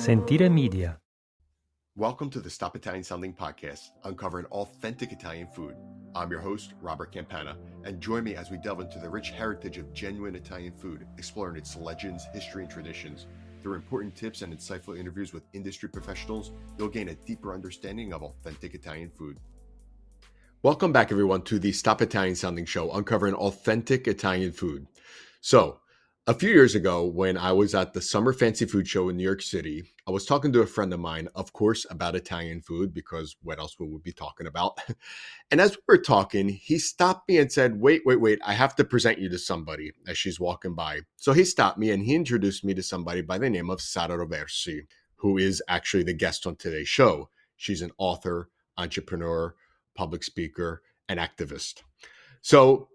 Sentire Media. Welcome to the Stop Italian Sounding podcast, uncovering authentic Italian food. I'm your host, Robert Campana, and join me as we delve into the rich heritage of genuine Italian food, exploring its legends, history, and traditions. Through important tips and insightful interviews with industry professionals, you'll gain a deeper understanding of authentic Italian food. Welcome back, everyone, to the Stop Italian Sounding show, uncovering authentic Italian food. So, a few years ago, when I was at the Summer Fancy Food Show in New York City, I was talking to a friend of mine, of course, about Italian food, because what else would we be talking about? And as we were talking, he stopped me and said, wait, I have to present you to somebody as she's walking by. So he stopped me and he introduced me to somebody by the name of Sara Roversi, who is actually the guest on today's show. She's an author, entrepreneur, public speaker, and activist. So,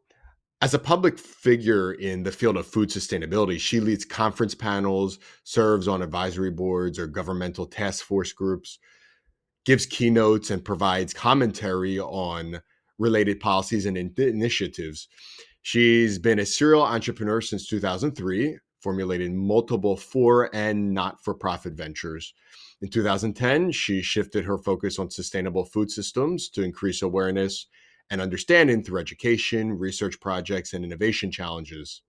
as a public figure in the field of food sustainability, she leads conference panels, serves on advisory boards or governmental task force groups, gives keynotes, and provides commentary on related policies and initiatives. She's been a serial entrepreneur since 2003, formulating multiple for and not-for-profit ventures. In 2010, she shifted her focus on sustainable food systems to increase awareness and understanding through education, research projects, and innovation challenges.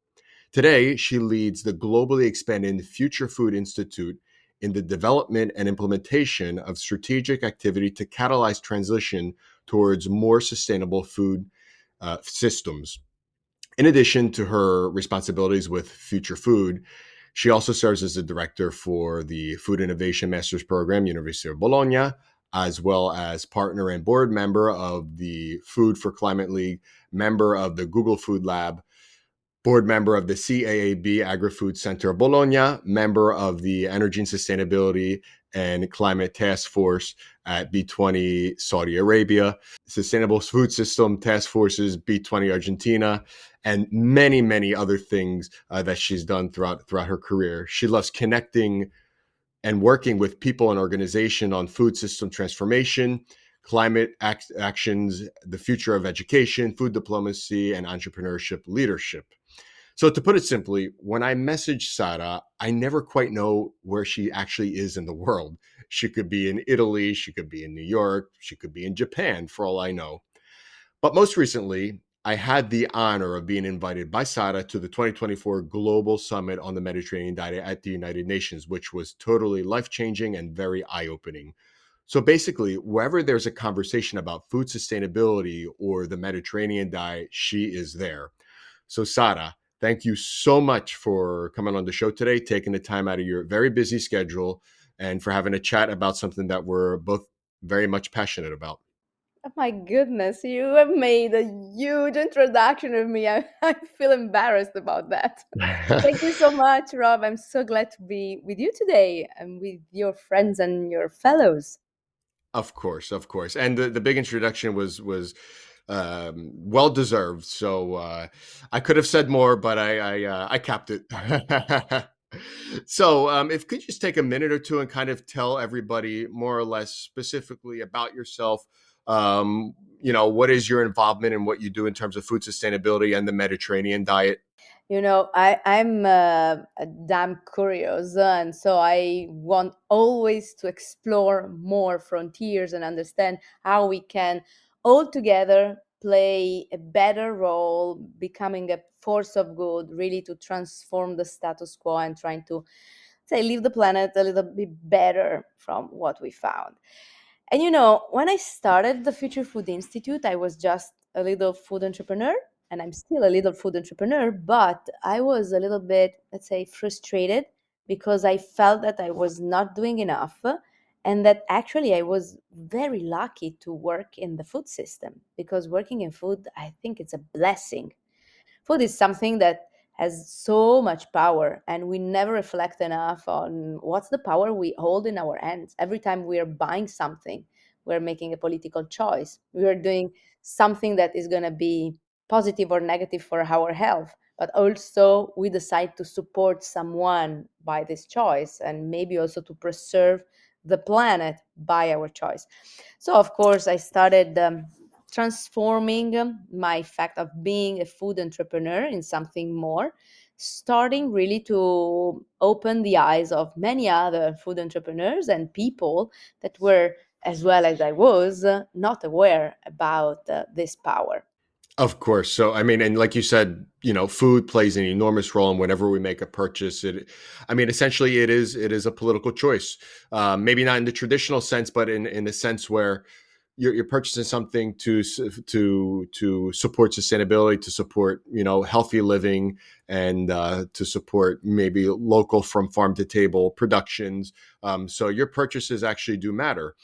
Today, she leads the globally expanding Future Food Institute in the development and implementation of strategic activity to catalyze transition towards more sustainable food systems. In addition to her responsibilities with Future Food, she also serves as the director for the Food Innovation Masters Program, University of Bologna, as well as partner and board member of the Food for Climate League, member of the Google Food Lab, board member of the CAAB Agri-Food Center of Bologna, member of the Energy and Sustainability and Climate Task Force at B20 Saudi Arabia, Sustainable Food System Task Forces B20 Argentina, and many, many other things that she's done throughout her career. She loves connecting and working with people and organization on food system transformation, climate actions, the future of education, food diplomacy, and entrepreneurship leadership. So to put it simply, when I message Sara, I never quite know where she actually is in the world. She could be in Italy, she could be in New York, she could be in Japan, for all I know. But most recently, I had the honor of being invited by Sara to the 2024 Global Summit on the Mediterranean Diet at the United Nations, which was totally life-changing and very eye-opening. So basically, wherever there's a conversation about food sustainability or the Mediterranean diet, she is there. So Sara, thank you so much for coming on the show today, taking the time out of your very busy schedule, and for having a chat about something that we're both very much passionate about. Oh my goodness, you have made a huge introduction of me. I feel embarrassed about that. Thank you so much, Rob. I'm so glad to be with you today and with your friends and your fellows. Of course, of course. And the big introduction was well deserved. So I could have said more, but I capped it. So if could you just take a minute or two and kind of tell everybody more or less specifically about yourself. What is your involvement in what you do in terms of food sustainability and the Mediterranean diet? I'm a damn curious, and so I want always to explore more frontiers and understand how we can all together play a better role, becoming a force of good, really to transform the status quo and trying to say leave the planet a little bit better from what we found. And when I started the Future Food Institute, I was just a little food entrepreneur, and I'm still a little food entrepreneur, but I was a little bit, let's say, frustrated because I felt that I was not doing enough and that actually I was very lucky to work in the food system because working in food, I think it's a blessing. Food is something that has so much power, and we never reflect enough on what's the power we hold in our hands. Every time we are buying something, we're making a political choice. We are doing something that is going to be positive or negative for our health, but also we decide to support someone by this choice and maybe also to preserve the planet by our choice. So, of course, I started transforming my fact of being a food entrepreneur in something more. starting really to open the eyes of many other food entrepreneurs and people that were, as well as I was, not aware about this power. Of course. So, I mean, and like you said, food plays an enormous role in whenever we make a purchase. I mean, essentially, it is a political choice. Maybe not in the traditional sense, but in the sense where you're purchasing something to support sustainability, to support healthy living, and to support maybe local from farm to table productions. So your purchases actually do matter.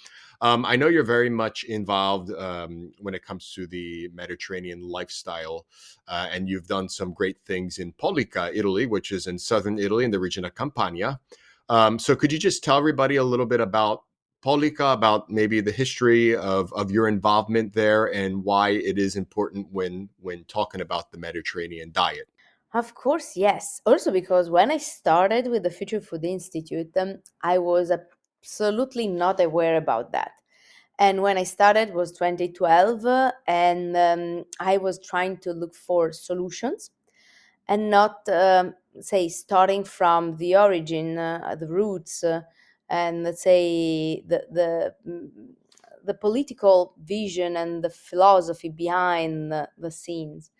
I know you're very much involved when it comes to the Mediterranean lifestyle, and you've done some great things in Pollica, Italy, which is in southern Italy in the region of Campania. So, could you just tell everybody a little bit about Pollica, about maybe the history of your involvement there, and why it is important when talking about the Mediterranean diet? Of course, yes. Also, because when I started with the Future Food Institute, I was absolutely not aware about that. And when I started was 2012, and I was trying to look for solutions and not, say, starting from the origin, the roots, and let's say the political vision and the philosophy behind the scenes.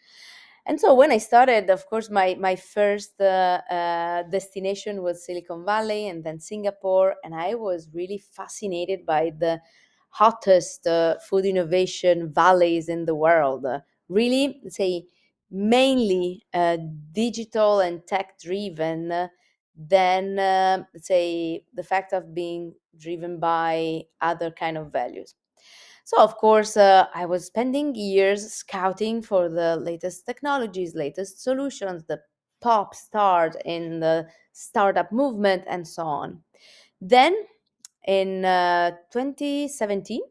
And so when I started, of course, my first destination was Silicon Valley and then Singapore, and I was really fascinated by the hottest food innovation valleys in the world. Really, let's say, mainly digital and tech driven. Than let's say the fact of being driven by other kind of values. So, of course, I was spending years scouting for the latest technologies, latest solutions, the pop stars in the startup movement, and so on. Then in 2017,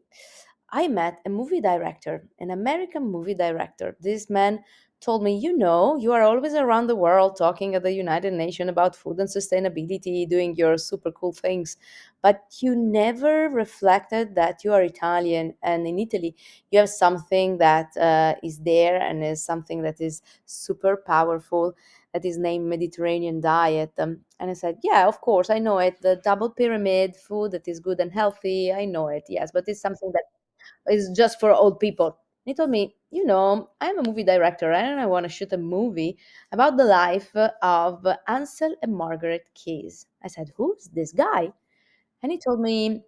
I met a movie director, an American movie director. This man told me, you are always around the world talking at the United Nations about food and sustainability, doing your super cool things, but you never reflected that you are Italian. And in Italy, you have something that is there and is something that is super powerful, that is named Mediterranean diet. And I said, yeah, of course, I know it. The double pyramid food that is good and healthy. I know it, yes, but it's something that is just for old people. He told me, I'm a movie director and I want to shoot a movie about the life of Ansel and Margaret Keys. I said, who's this guy? And he told me,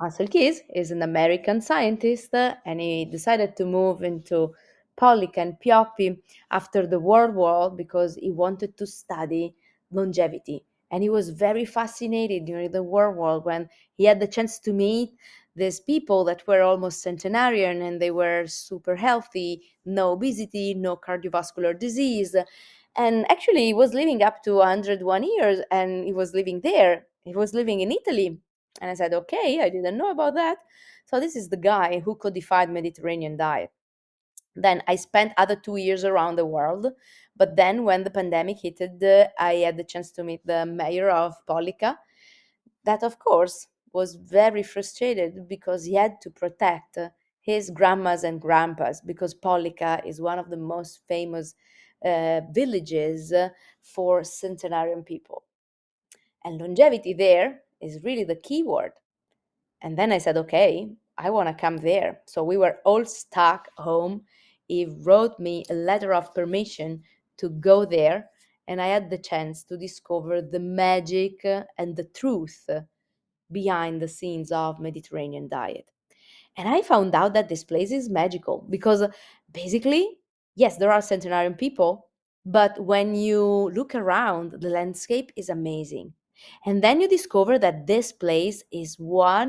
Ansel Keys is an American scientist, and he decided to move into Pollock and Pioppi after the World War because he wanted to study longevity. And he was very fascinated during the World War when he had the chance to meet these people that were almost centenarian and they were super healthy, no obesity, no cardiovascular disease. And actually, he was living up to 101 years and he was living there. He was living in Italy, and I said, okay, I didn't know about that. So this is the guy who codified Mediterranean diet. Then I spent other 2 years around the world. But then when the pandemic hit, I had the chance to meet the mayor of Pollica. That, of course, was very frustrated because he had to protect his grandmas and grandpas because Pollica is one of the most famous villages for centenarian people. And longevity there is really the key word. And then I said, okay, I want to come there. So we were all stuck home. He wrote me a letter of permission to go there. And I had the chance to discover the magic and the truth behind the scenes of Mediterranean diet. And I found out that this place is magical because basically, yes, there are centenarian people, but when you look around, the landscape is amazing. And then you discover that this place is the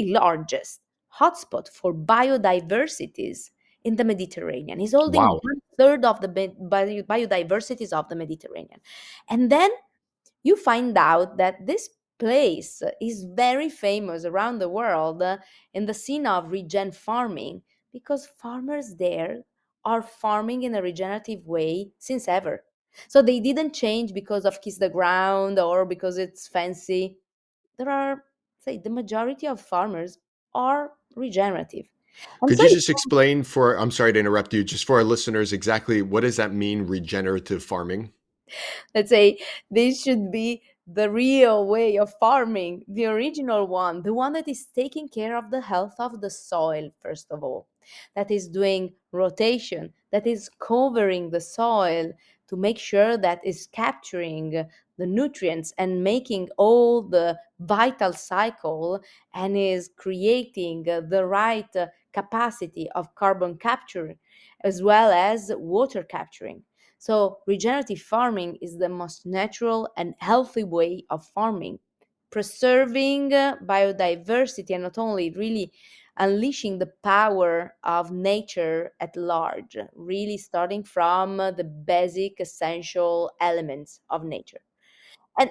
largest hotspot for biodiversities in the Mediterranean. It's holding Wow. one third of the biodiversities of the Mediterranean. And then you find out that this place is very famous around the world in the scene of regen farming because farmers there are farming in a regenerative way since ever. So they didn't change because of kiss the ground or because it's fancy. There are, say, the majority of farmers are regenerative. And Could so you just explain for, I'm sorry to interrupt you, just for our listeners, exactly what does that mean, regenerative farming? let's say this should be the real way of farming, the original one, the one that is taking care of the health of the soil, first of all, that is doing rotation, that is covering the soil to make sure that is capturing the nutrients and making all the vital cycle and is creating the right capacity of carbon capture as well as water capturing. So, regenerative farming is the most natural and healthy way of farming, preserving biodiversity and not only really unleashing the power of nature at large, really starting from the basic essential elements of nature. And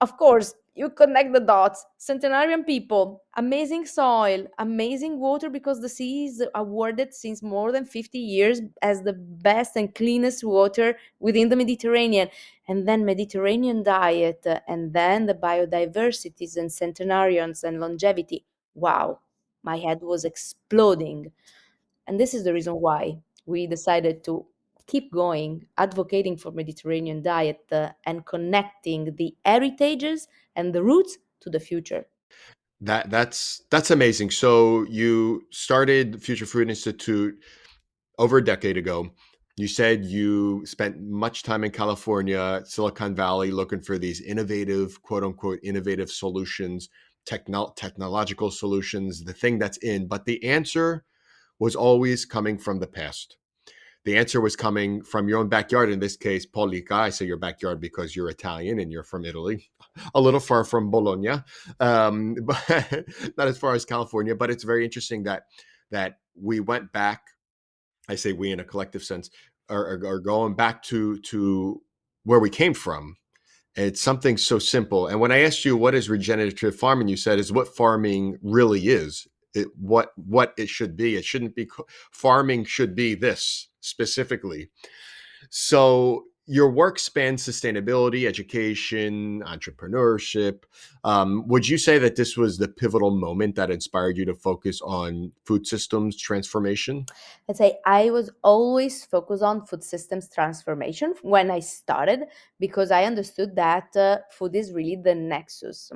of course, you connect the dots. Centenarian people, amazing soil, amazing water because the sea is awarded since more than 50 years as the best and cleanest water within the Mediterranean. And then Mediterranean diet, and then the biodiversities and centenarians and longevity. Wow, my head was exploding. And this is the reason why we decided to keep going, advocating for Mediterranean diet and connecting the heritages and the roots to the future. That's amazing. So you started Future Food Institute over a decade ago. You said you spent much time in California, Silicon Valley, looking for these innovative, quote unquote, innovative solutions, technological solutions, the thing that's in. But the answer was always coming from the past. The answer was coming from your own backyard. In this case, Pollica. I say your backyard because you're Italian and you're from Italy, a little far from Bologna, but not as far as California. But it's very interesting that we went back. I say we in a collective sense are going back to where we came from. It's something so simple. And when I asked you what is regenerative farming, you said is what farming really is. What it should be. It shouldn't be farming should be this specifically. So your work spans sustainability, education, entrepreneurship. Would you say that this was the pivotal moment that inspired you to focus on food systems transformation? Let's say I was always focused on food systems transformation when I started because I understood that food is really the nexus.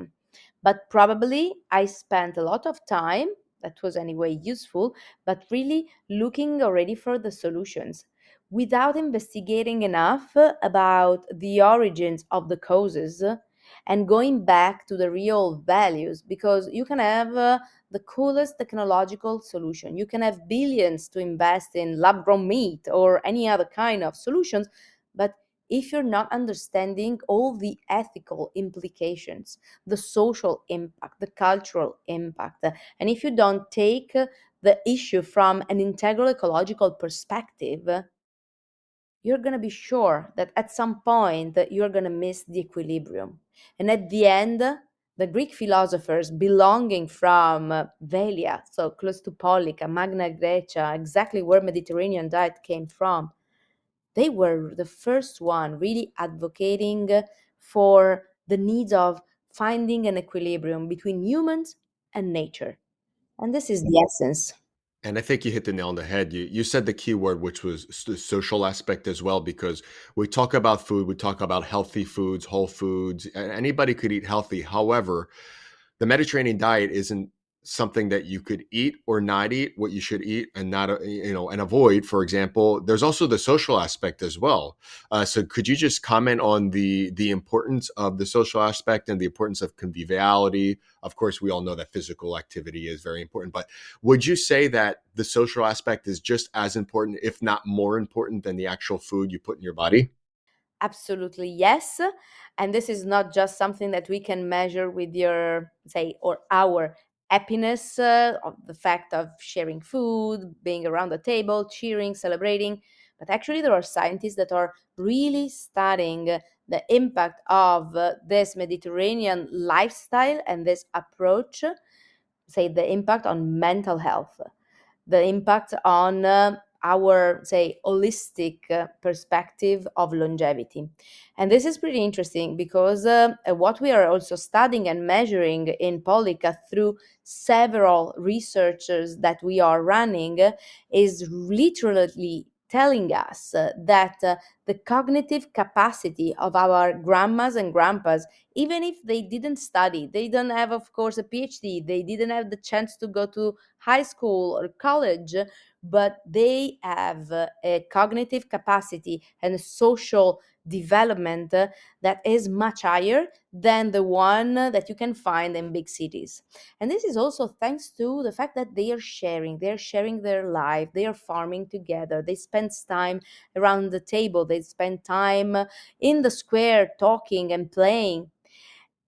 But probably I spent a lot of time, that was anyway useful, but really looking already for the solutions without investigating enough about the origins of the causes and going back to the real values because you can have the coolest technological solution. You can have billions to invest in lab grown meat or any other kind of solutions, but if you're not understanding all the ethical implications, the social impact, the cultural impact, and if you don't take the issue from an integral ecological perspective, you're going to be sure that at some point that you're going to miss the equilibrium. And at the end, the Greek philosophers belonging from Velia, so close to Pollica, Magna Graecia, exactly where Mediterranean diet came from, they were the first one really advocating for the needs of finding an equilibrium between humans and nature. And this is the essence. And I think you hit the nail on the head. You said the key word, which was the social aspect as well, because we talk about food, we talk about healthy foods, whole foods. Anybody could eat healthy. However, the Mediterranean diet isn't something that you could eat or not eat. What you should eat and not, and avoid. For example, there's also the social aspect as well. So, could you just comment on the importance of the social aspect and the importance of conviviality? Of course, we all know that physical activity is very important, but would you say that the social aspect is just as important, if not more important, than the actual food you put in your body? Absolutely, yes. And this is not just something that we can measure with your, say, or our happiness of the fact of sharing food, being around the table, cheering, celebrating. But actually, there are scientists that are really studying the impact of this Mediterranean lifestyle and this approach, say, the impact on mental health, the impact on our, say, holistic perspective of longevity. And this is pretty interesting because what we are also studying and measuring in Pollica through several researchers that we are running is literally telling us that the cognitive capacity of our grandmas and grandpas, even if they didn't study, they don't have, of course, a PhD, they didn't have the chance to go to high school or college, but they have a cognitive capacity and a social development that is much higher than the one that you can find in big cities. And this is also thanks to the fact that they're sharing their life, they are farming together, they spend time around the table, they spend time in the square talking and playing.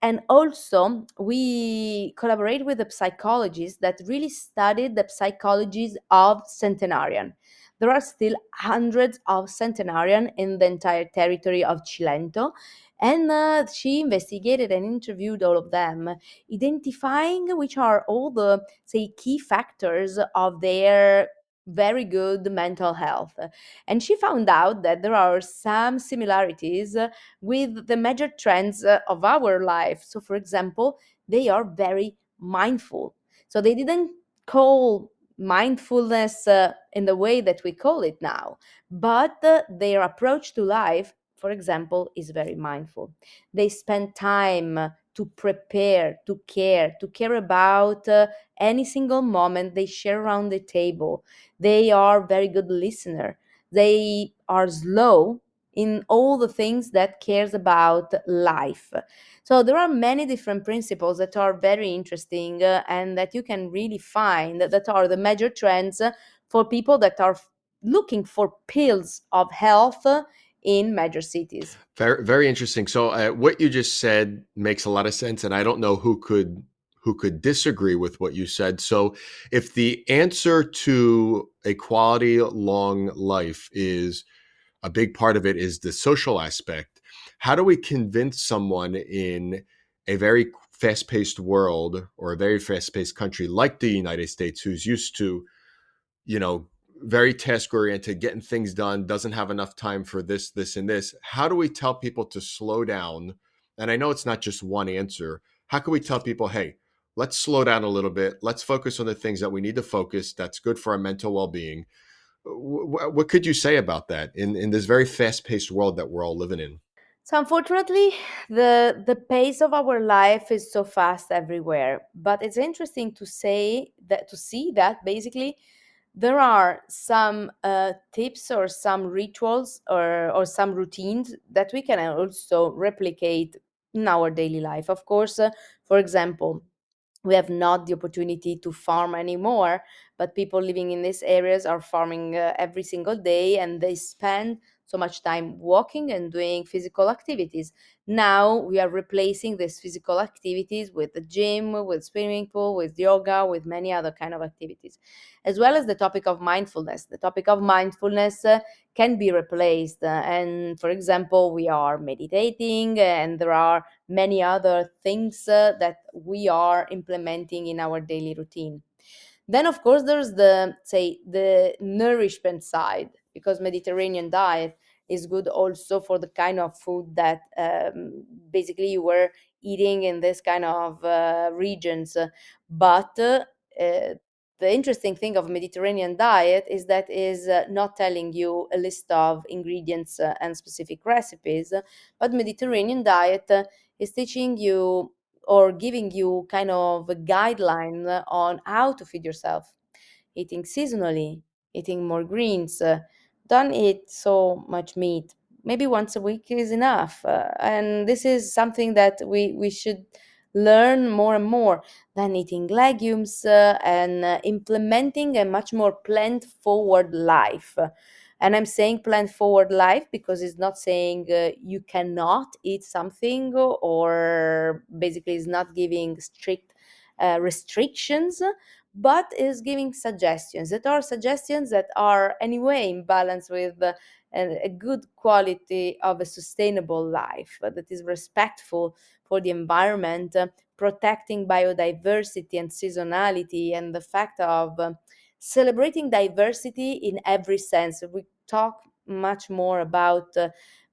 And also, we collaborate with a psychologist that really studied the psychologies of centenarian. There are still hundreds of centenarian in the entire territory of Cilento, and she investigated and interviewed all of them, identifying which are all the, say, key factors of their very good mental health. And she found out that there are some similarities with the major trends of our life. So, for example, they are very mindful. So, they didn't call mindfulness in the way that we call it now, but their approach to life, for example, is very mindful. They spend time to care about any single moment they share around the table. They are very good listener. They are slow in all the things that cares about life. So there are many different principles that are very interesting and that you can really find that are the major trends for people that are looking for pills of health in major cities. Very, very interesting. So, what you just said makes a lot of sense, and I don't know who could disagree with what you said. So, if the answer to a quality long life is a big part of it is the social aspect, how do we convince someone in a very fast-paced world or a very fast-paced country like the United States, who's used to, you know, very task oriented, getting things done, doesn't have enough time for this, this, and this. How do we tell people to slow down? And I know it's not just one answer. How can we tell people, hey, let's slow down a little bit. Let's focus on the things that we need to focus. That's good for our mental well being. What could you say about that in this very fast paced world that we're all living in? So unfortunately, the pace of our life is so fast everywhere. But it's interesting to see that basically there are some tips or some rituals or some routines that we can also replicate in our daily life. Of course, for example, we have not the opportunity to farm anymore, but people living in these areas are farming every single day, and they spend so much time walking and doing physical activities. Now we are replacing these physical activities with the gym, with swimming pool, with yoga, with many other kind of activities, as well as the topic of mindfulness. The topic of mindfulness can be replaced, and for example, we are meditating, and there are many other things that we are implementing in our daily routine. Then, of course, there's the, say, the nourishment side, because Mediterranean diet is good also for the kind of food that basically you were eating in this kind of regions. But the interesting thing of Mediterranean diet is that is not telling you a list of ingredients and specific recipes, but Mediterranean diet is teaching you or giving you kind of a guideline on how to feed yourself, eating seasonally, eating more greens, don't eat so much meat. Maybe once a week is enough. And this is something that we should learn more and more than eating legumes and implementing a much more plant forward life. And I'm saying plant forward life because it's not saying you cannot eat something, or basically it's not giving strict restrictions, but is giving suggestions that are anyway in balance with a good quality of a sustainable life that is respectful for the environment, protecting biodiversity and seasonality, and the fact of celebrating diversity in every sense. We talk much more about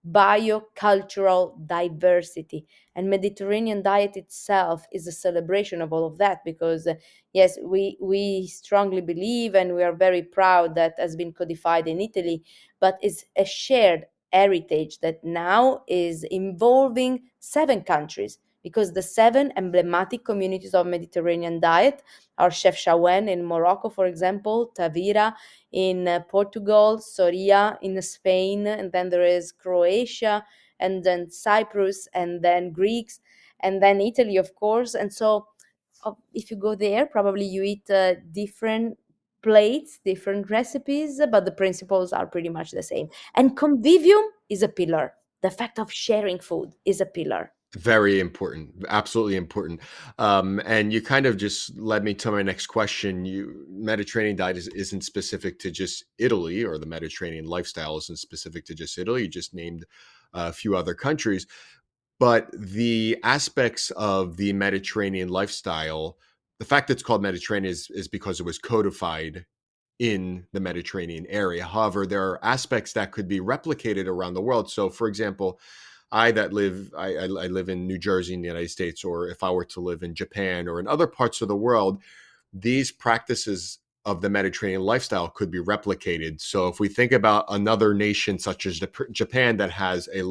biocultural diversity, and Mediterranean diet itself is a celebration of all of that, because yes, we strongly believe and we are very proud that has been codified in Italy, but is a shared heritage that now is involving 7 countries, because the 7 emblematic communities of Mediterranean diet are Chef Shawen in Morocco, for example, Tavira in Portugal, Soria in Spain, and then there is Croatia, and then Cyprus, and then Greeks, and then Italy, of course. And so, if you go there, probably you eat different plates, different recipes, but the principles are pretty much the same. And convivium is a pillar. The fact of sharing food is a pillar. Very important, absolutely important. And you kind of just led me to my next question. You Mediterranean diet isn't specific to just Italy, or the Mediterranean lifestyle isn't specific to just Italy. You just named a few other countries, but the aspects of the Mediterranean lifestyle, the fact that it's called Mediterranean is because it was codified in the Mediterranean area. However, there are aspects that could be replicated around the world. So, for example, I live in New Jersey in the United States, or if I were to live in Japan or in other parts of the world, these practices of the Mediterranean lifestyle could be replicated. So if we think about another nation such as Japan that has a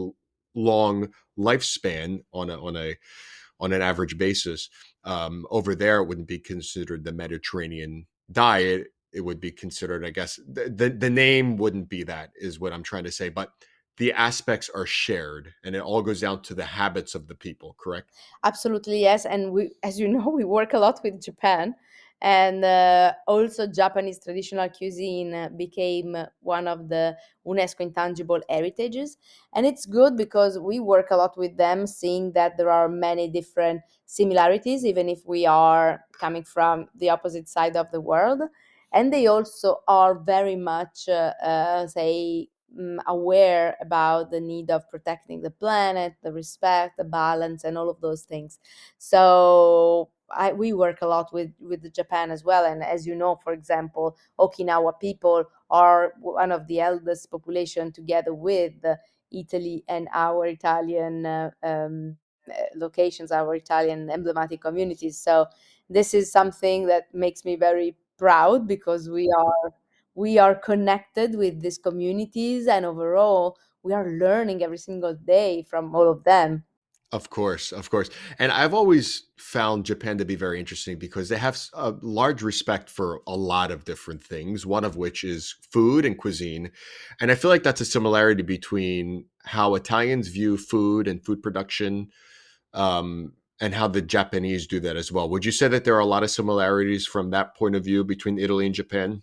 long lifespan on an average basis, over there it wouldn't be considered the Mediterranean diet. It would be considered, I guess, the name wouldn't be that, is what I'm trying to say. But the aspects are shared, and it all goes down to the habits of the people. Correct? Absolutely, yes. And we, as you know, we work a lot with Japan. And also, Japanese traditional cuisine became one of the UNESCO intangible heritages. And it's good because we work a lot with them, seeing that there are many different similarities, even if we are coming from the opposite side of the world. And they also are very much, say, aware about the need of protecting the planet, the respect, the balance, and all of those things. So we work a lot with Japan as well. And as you know, for example, Okinawa people are one of the eldest population, together with Italy and our Italian locations, our Italian emblematic communities. So this is something that makes me very proud, because we are connected with these communities, and overall we are learning every single day from all of them. Of course, of course. And I've always found Japan to be very interesting because they have a large respect for a lot of different things, one of which is food and cuisine. And I feel like that's a similarity between how Italians view food and food production, and how the Japanese do that as well. Would you say that there are a lot of similarities from that point of view between Italy and Japan?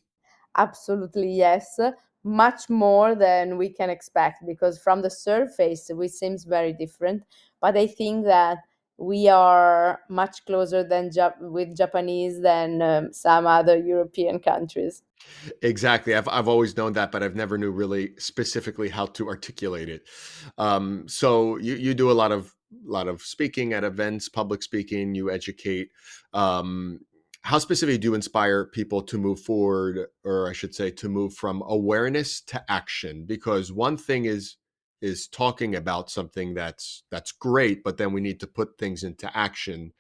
Absolutely, yes. Much more than we can expect, because from the surface we seems very different, but I think that we are much closer with Japanese than some other European countries. Exactly. I've always known that, but I've never knew really specifically how to articulate it. So you do a lot of speaking at events, public speaking. You educate. Um, how specifically do you inspire people to move forward, or I should say, to move from awareness to action? Because one thing is talking about something that's great, but then we need to put things into action.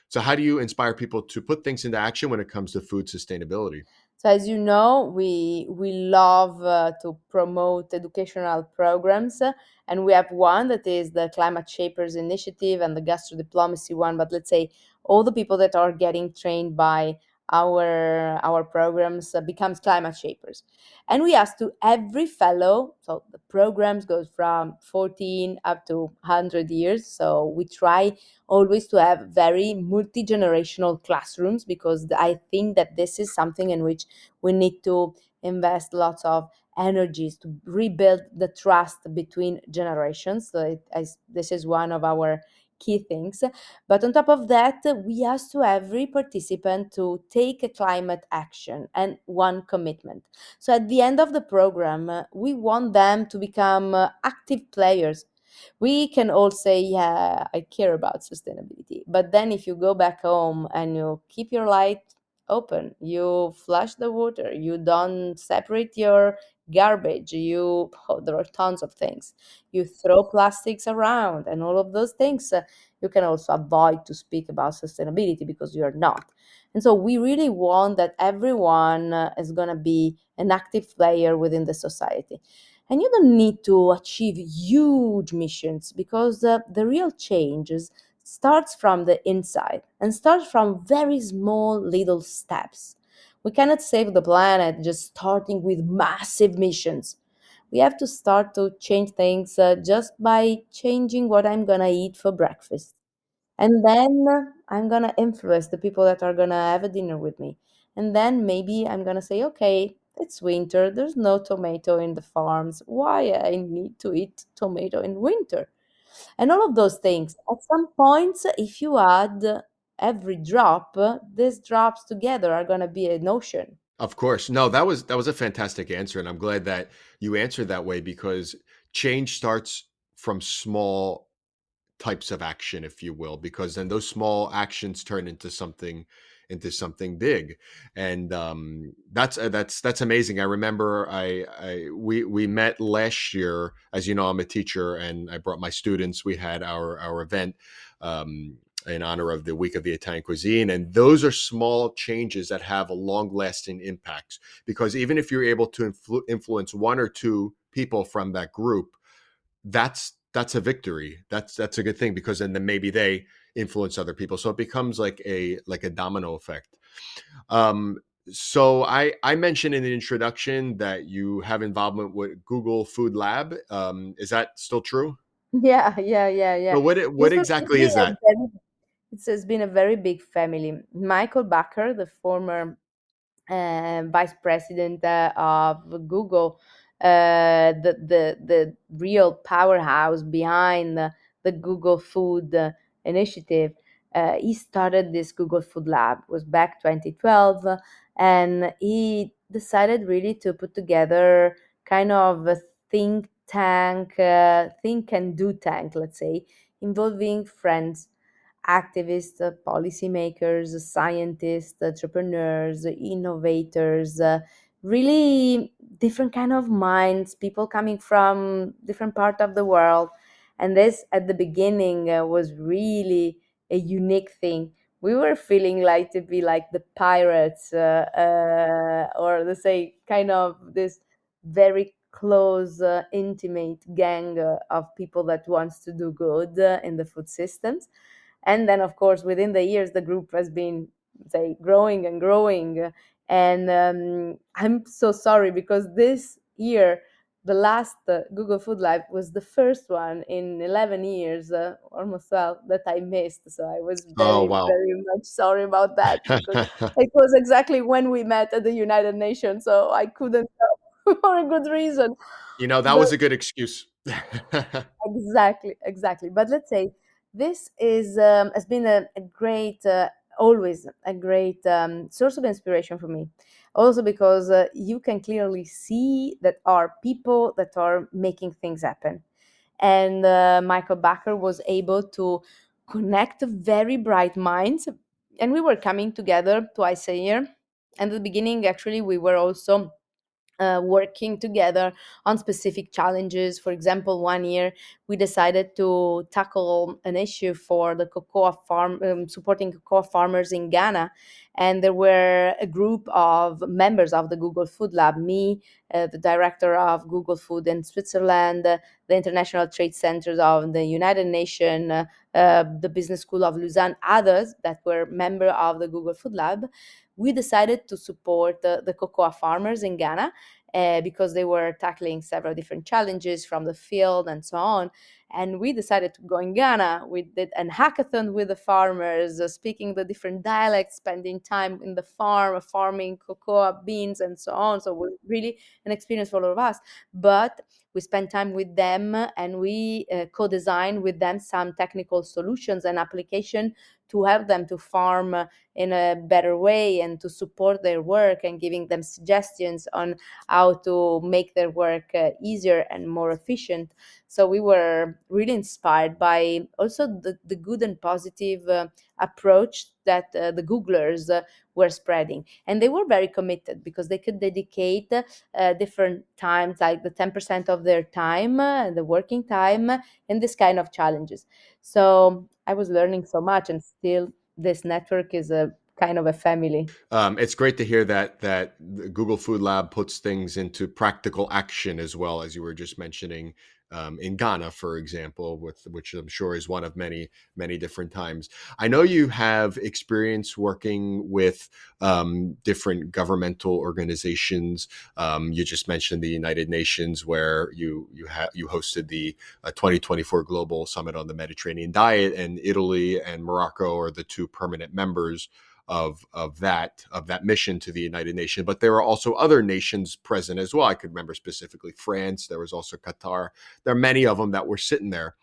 So how do you inspire people to put things into action when it comes to food sustainability? So, as you know, we love to promote educational programs, and we have one that is the Climate Shapers Initiative and the Gastro Diplomacy one. But let's say all the people that are getting trained by our programs becomes climate shapers, and we ask to every fellow. So the programs goes from 14 up to 100 years. So we try always to have very multi-generational classrooms, because I think that this is something in which we need to invest lots of energies to rebuild the trust between generations. So this is one of our key things. But on top of that, we ask to every participant to take a climate action and one commitment. So at the end of the program, we want them to become active players. We can all say, yeah, I care about sustainability. But then if you go back home and you keep your light open, you flush the water, you don't separate your garbage, you oh, there are tons of things, you throw plastics around, and all of those things you can also avoid to speak about sustainability because you're not. And so we really want that everyone is going to be an active player within the society. And you don't need to achieve huge missions because the real changes starts from the inside and starts from very small little steps. We cannot save the planet just starting with massive missions. We have to start to change things just by changing what I'm gonna eat for breakfast. And then I'm gonna influence the people that are gonna have a dinner with me. And then maybe I'm gonna say, okay, it's winter, there's no tomato in the farms. Why I need to eat tomato in winter? And all of those things. At some points, if you add every drop, these drops together are gonna be an ocean. Of course. No, that was a fantastic answer, and I'm glad that you answered that way because change starts from small types of action, if you will, because then those small actions turn into something big, and that's amazing. I remember we met last year. As you know, I'm a teacher, and I brought my students. We had our event. In honor of the week of the Italian cuisine. And those are small changes that have a long lasting impact because even if you're able to influence one or two people from that group, that's a victory. That's a good thing because then maybe they influence other people. So it becomes like a domino effect. Um, so I mentioned in the introduction that you have involvement with Google Food Lab. Is that still true? Yeah, yeah, yeah, yeah. So what This was exactly really is a that? very, it has been a very big family. Michael Bakker, the former vice president of Google, the real powerhouse behind the Google Food Initiative. He started this Google Food Lab. It was back 2012, and he decided really to put together kind of a think tank, think and do tank, let's say, involving friends, activists, policymakers, scientists, entrepreneurs, innovators, really different kind of minds, people coming from different part of the world. And this at the beginning was really a unique thing. We were feeling like to be like the pirates, or let's say kind of this very close, intimate gang of people that wants to do good in the food systems. And then of course within the years the group has been, say, growing and growing. And I'm so sorry because this year the last Google Food Live was the first one in 11 years, almost 12, that I missed. So I was Oh very, wow. very much sorry about that because it was exactly when we met at the United Nations. So I couldn't for a good reason. That But was a good excuse. exactly, exactly. But let's say this is has been a great, always a great source of inspiration for me. Also because you can clearly see that are people that are making things happen. And Michael Bakker was able to connect very bright minds, and we were coming together twice a year. And at the beginning, actually, we were also working together on specific challenges. For example, one year we decided to tackle an issue for the cocoa farm, supporting cocoa farmers in Ghana. And there were a group of members of the Google Food Lab, me, the director of Google Food in Switzerland, the International Trade Centers of the United Nations, the Business School of Lausanne, others that were member of the Google Food Lab. We decided to support the cocoa farmers in Ghana because they were tackling several different challenges from the field and so on. And we decided to go in Ghana. We did an hackathon with the farmers, speaking the different dialects, spending time in the farm, farming cocoa beans and so on. So it was really an experience for all of us. But we spent time with them, and we co-designed with them some technical solutions and application to help them to farm in a better way and to support their work, and giving them suggestions on how to make their work easier and more efficient. So we were really inspired by also the good and positive approach that the Googlers were spreading. And they were very committed because they could dedicate different times, like the 10% of their time, the working time, in this kind of challenges. So I was learning so much, and still this network is a kind of a family. It's great to hear that the Google Food Lab puts things into practical action as well, as you were just mentioning, in Ghana, for example, with which I'm sure is one of many different times. I know you have experience working with different governmental organizations. You just mentioned the United Nations, where you hosted the 2024 Global Summit on the Mediterranean Diet, and Italy and Morocco are the two permanent members of that mission to the United Nations. But there are also other nations present as well. I could remember specifically France. There was also Qatar. There are many of them that were sitting there.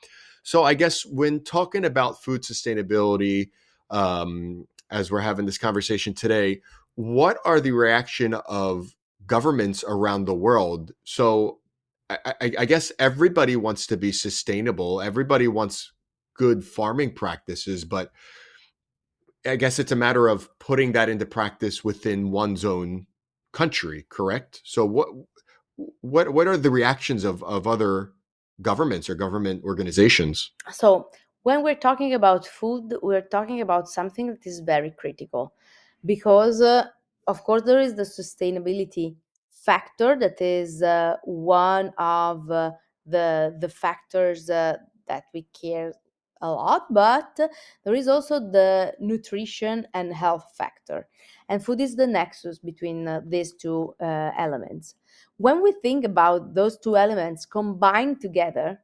So I guess when talking about food sustainability, as we're having this conversation today, what are the reaction of governments around the world? So I guess everybody wants to be sustainable. Everybody wants good farming practices, but I guess it's a matter of putting that into practice within one's own country, correct? So what are the reactions of other governments or government organizations? So, when we're talking about food, we're talking about something that is very critical because, of course, there is the sustainability factor that is one of the factors that we care a lot, but there is also the nutrition and health factor. And food is the nexus between these two elements. When we think about those two elements combined together,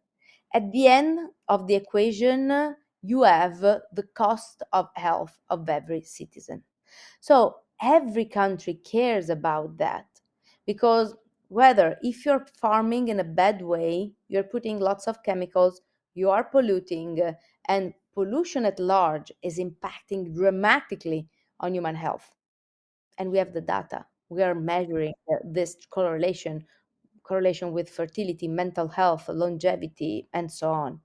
at the end of the equation, you have the cost of health of every citizen. So every country cares about that because whether if you're farming in a bad way, you're putting lots of chemicals, you are polluting, and pollution at large is impacting dramatically on human health. And we have the data. We are measuring this correlation with fertility, mental health, longevity, and so on.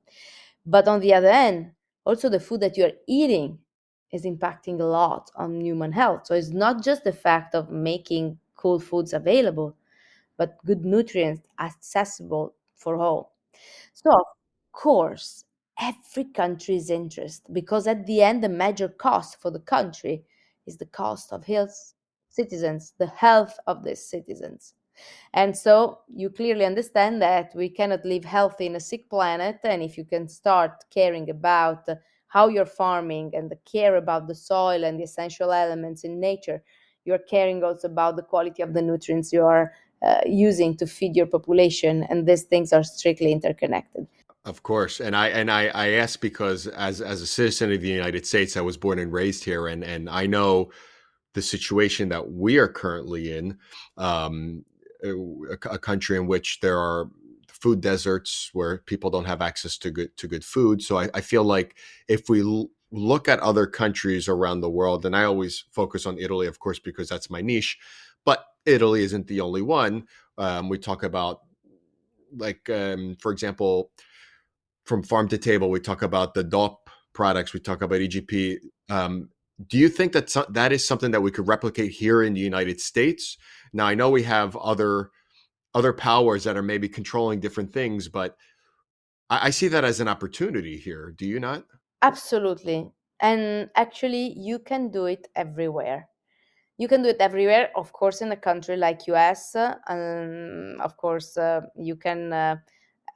But on the other end, also the food that you're eating is impacting a lot on human health. So it's not just the fact of making cool foods available, but good nutrients accessible for all. So, of course, every country's interest, because at the end, the major cost for the country is the cost of health citizens, the health of the citizens. And so you clearly understand that we cannot live healthy in a sick planet. And if you can start caring about how you're farming and the care about the soil and the essential elements in nature, you're caring also about the quality of the nutrients you are using to feed your population. And these things are strictly interconnected. Of course, and I ask because as a citizen of the United States, I was born and raised here, and I know the situation that we are currently in, a country in which there are food deserts where people don't have access to good food. So I feel like if we look at other countries around the world, and I always focus on Italy, of course, because that's my niche, but Italy isn't the only one. We talk about like, for example, from farm to table, we talk about the DOP products, we talk about EGP. Do you think that that is something that we could replicate here in the United States? Now, I know we have other powers that are maybe controlling different things, but I see that as an opportunity here. Do you not? Absolutely. And actually, you can do it everywhere. You can do it everywhere, of course, in a country like US. Of course, you can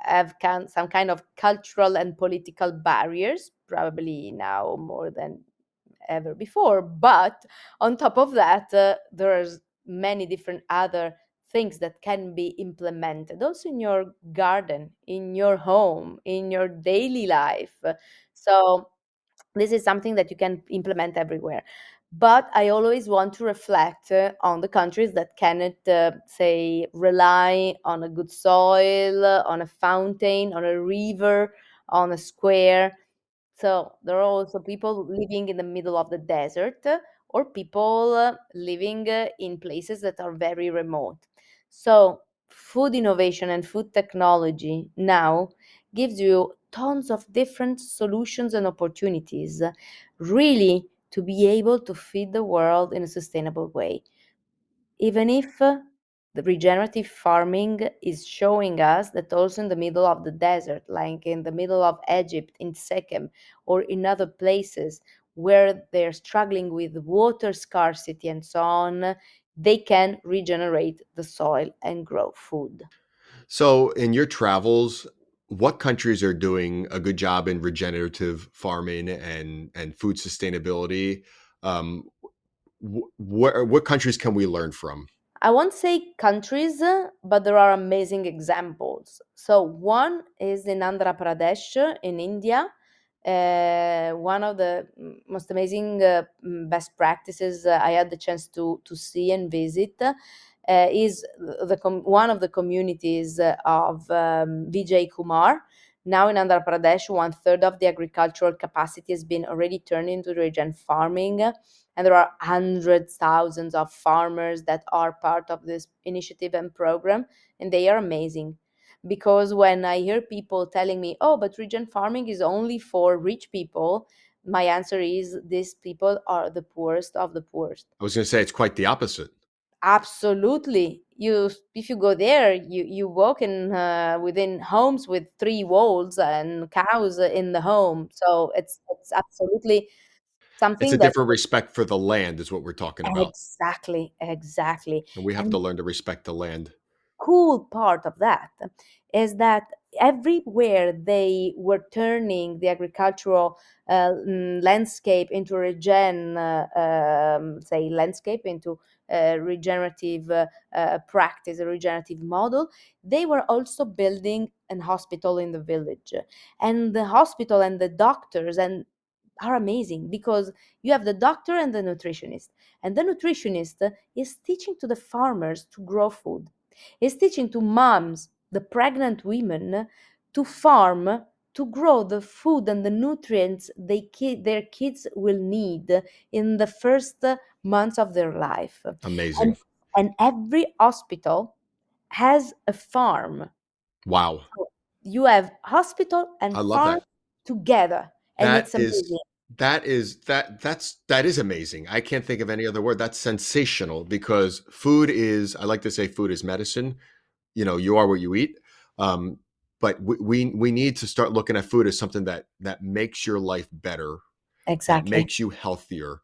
have some kind of cultural and political barriers, probably now more than ever before. But on top of that, there's many different other things that can be implemented also in your garden, in your home, in your daily life. So this is something that you can implement everywhere. But I always want to reflect on the countries that cannot, say, rely on a good soil, on a fountain, on a river, on a square. So there are also people living in the middle of the desert, or people living in places that are very remote. So food innovation and food technology now gives you tons of different solutions and opportunities, really, to be able to feed the world in a sustainable way. Even if the regenerative farming is showing us that also in the middle of the desert, like in the middle of Egypt, in Sechem, or in other places where they're struggling with water scarcity and so on, they can regenerate the soil and grow food. So, in your travels, what countries are doing a good job in regenerative farming and food sustainability? Um, what countries can we learn from? I won't say countries, but there are amazing examples. So, one is in Andhra Pradesh in India. One of the most amazing best practices I had the chance to see and visit is one of the communities of Vijay Kumar. Now in Andhra Pradesh, one third of the agricultural capacity has been already turned into regen farming, and there are hundreds, thousands of farmers that are part of this initiative and program, and they are amazing. Because when I hear people telling me, oh, but regen farming is only for rich people, my answer is these people are the poorest of the poorest. I was going to say it's quite the opposite. Absolutely. If you go there, you walk in within homes with three walls and cows in the home. So it's absolutely It's a something that different respect for the land, is what we're talking about. exactly. And we have to And learn to respect the land. cool part of that is that everywhere they were turning the agricultural landscape into regen, say landscape into regenerative practice, a regenerative model, they were also building an hospital in the village, and the hospital and the doctors and are amazing because you have the doctor and the nutritionist, and the nutritionist is teaching to the farmers to grow food, is teaching to moms, the pregnant women, to farm, to grow the food and the nutrients their kids will need in the first months of their life. Amazing. And, and every hospital has a farm. Wow. So you have hospital and I love farm that. together, and That it's is amazing. that is amazing. I can't think of any other word. That's sensational because food is, I like to say food is medicine. You know, you are what you eat. Um, but we need to start looking at food as something that makes your life better, that Exactly. makes you healthier.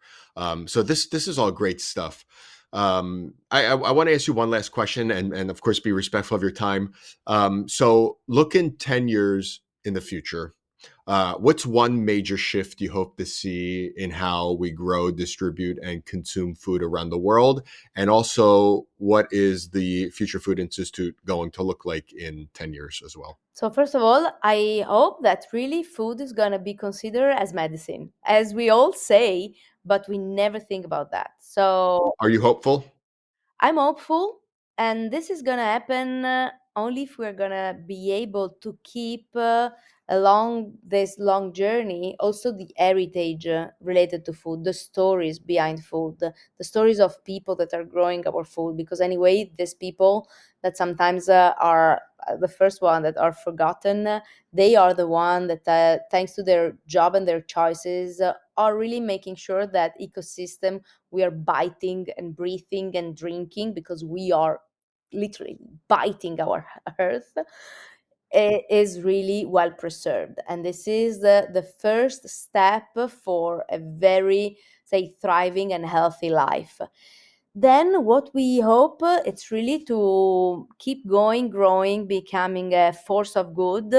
So this is all great stuff. I want to ask you one last question, and of course be respectful of your time. So look in 10 years in the future. What's one major shift you hope to see in how we grow, distribute, and consume food around the world? And also, what is the Future Food Institute going to look like in 10 years as well? So first of all, I hope that really food is going to be considered as medicine, as we all say, but we never think about that. So Are you hopeful? I'm hopeful, and this is gonna happen only if we're gonna be able to keep along this long journey also the heritage related to food, the stories behind food, the stories of people that are growing our food. Because anyway, these people that sometimes are the first one that are forgotten, they are the one that, thanks to their job and their choices, are really making sure that ecosystem we are biting and breathing and drinking because we are literally biting our earth is really well preserved, and this is the first step for a very, say, thriving and healthy life. Then what we hope, it's really to keep going, growing, becoming a force of good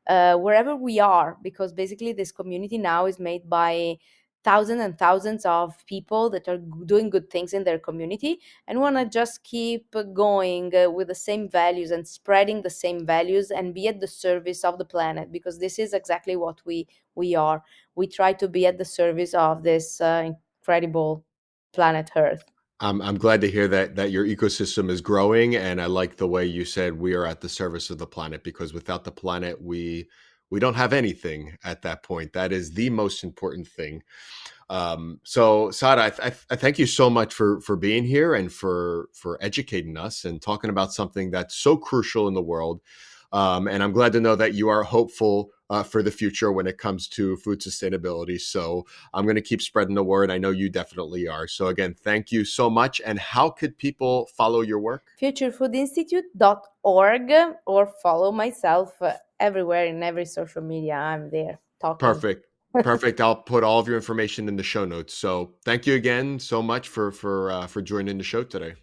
wherever we are, because basically this community now is made by thousands and thousands of people that are doing good things in their community and want to just keep going with the same values and spreading the same values and be at the service of the planet, because this is exactly what we are. We try to be at the service of this incredible planet Earth. I'm glad to hear that your ecosystem is growing, and I like the way you said we are at the service of the planet because without the planet, we don't have anything at that point. That is the most important thing. So Sara, I thank you so much for being here and for educating us and talking about something that's so crucial in the world. And I'm glad to know that you are hopeful for the future when it comes to food sustainability. So I'm going to keep spreading the word. I know you definitely are. So again, thank you so much. And how could people follow your work? futurefoodinstitute.org, or follow myself everywhere in every social media. I'm there talking. Perfect. I'll put all of your information in the show notes. So thank you again so much for joining the show today.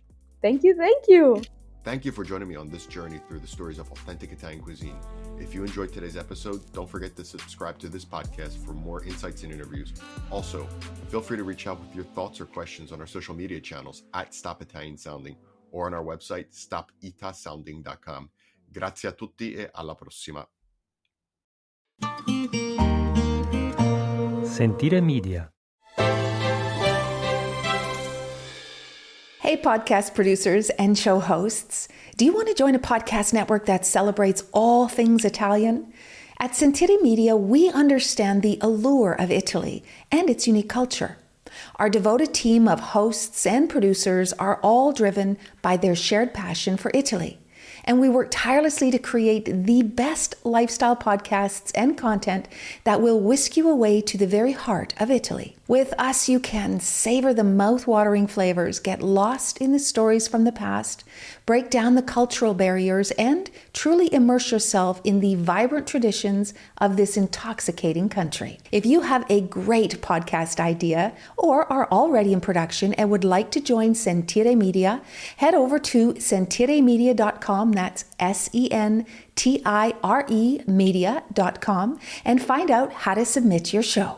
Thank you. Thank you for joining me on this journey through the stories of authentic Italian cuisine. If you enjoyed today's episode, don't forget to subscribe to this podcast for more insights and interviews. Also, feel free to reach out with your thoughts or questions on our social media channels at Stop Italian Sounding or on our website stopitasounding.com. Grazie a tutti e alla prossima. Sentire Media. Hey, podcast producers and show hosts. Do you want to join a podcast network that celebrates all things Italian? At Sentire Media, we understand the allure of Italy and its unique culture. Our devoted team of hosts and producers are all driven by their shared passion for Italy. And we work tirelessly to create the best lifestyle podcasts and content that will whisk you away to the very heart of Italy. With us, you can savor the mouth-watering flavors, get lost in the stories from the past, break down the cultural barriers, and truly immerse yourself in the vibrant traditions of this intoxicating country. If you have a great podcast idea or are already in production and would like to join Sentire Media, head over to sentiremedia.com, that's SENTIRE media.com, and find out how to submit your show.